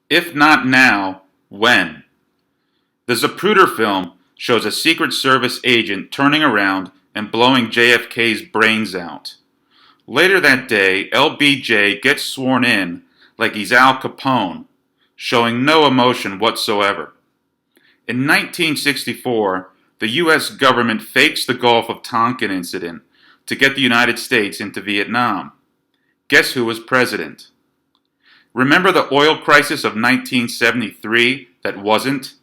If not now, when? The Zapruder film shows a Secret Service agent turning around and blowing JFK's brains out. Later that day, LBJ gets sworn in like he's Al Capone, showing no emotion whatsoever. In 1964, the US government fakes the Gulf of Tonkin incident to get the United States into Vietnam. Guess who was president? Remember the oil crisis of 1973 that wasn't?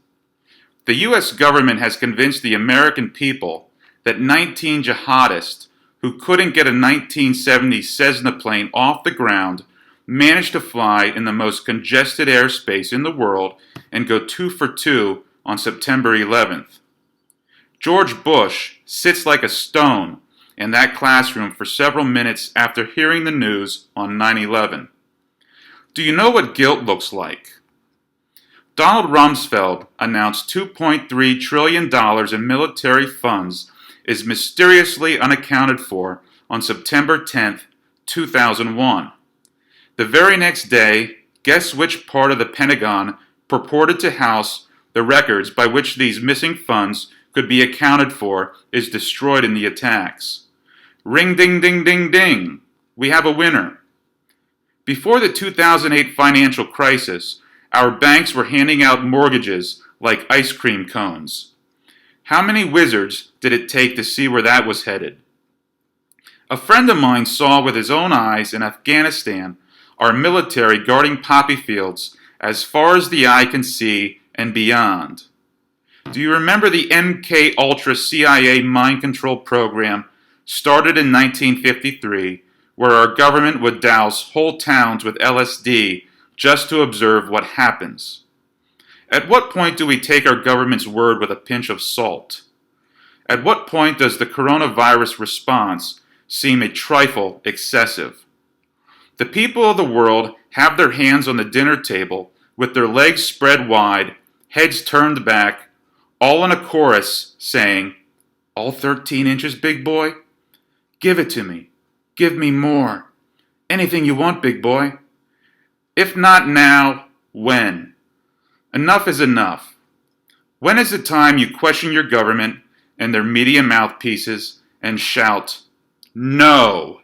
The US government has convinced the American people that 19 jihadists who couldn't get a 1970 Cessna plane off the ground managed to fly in the most congested airspace in the world and go 2 for 2 on September 11th. George Bush sits like a stone in that classroom for several minutes after hearing the news on 9/11. Do you know what guilt looks like? Donald Rumsfeld announced $2.3 trillion in military funds is mysteriously unaccounted for on September 10, 2001. The very next day, guess which part of the Pentagon purported to house the records by which these missing funds could be accounted for is destroyed in the attacks. Ring ding ding ding ding! We have a winner. Before the 2008 financial crisis, our banks were handing out mortgages like ice cream cones. How many wizards did it take to see where that was headed? A friend of mine saw with his own eyes in Afghanistan our military guarding poppy fields as far as the eye can see and beyond. Do you remember the MK Ultra CIA mind control program started in 1953, where our government would douse whole towns with LSD just to observe what happens? At what point do we take our government's word with a pinch of salt? At what point does the coronavirus response seem a trifle excessive? The people of the world have their hands on the dinner table with their legs spread wide, heads turned back, all in a chorus saying, "All 13 inches, big boy? Give it to me. Give me more. Anything you want, big boy. If not now, when? Enough is enough. When is the time you question your government and their media mouthpieces and shout, no?"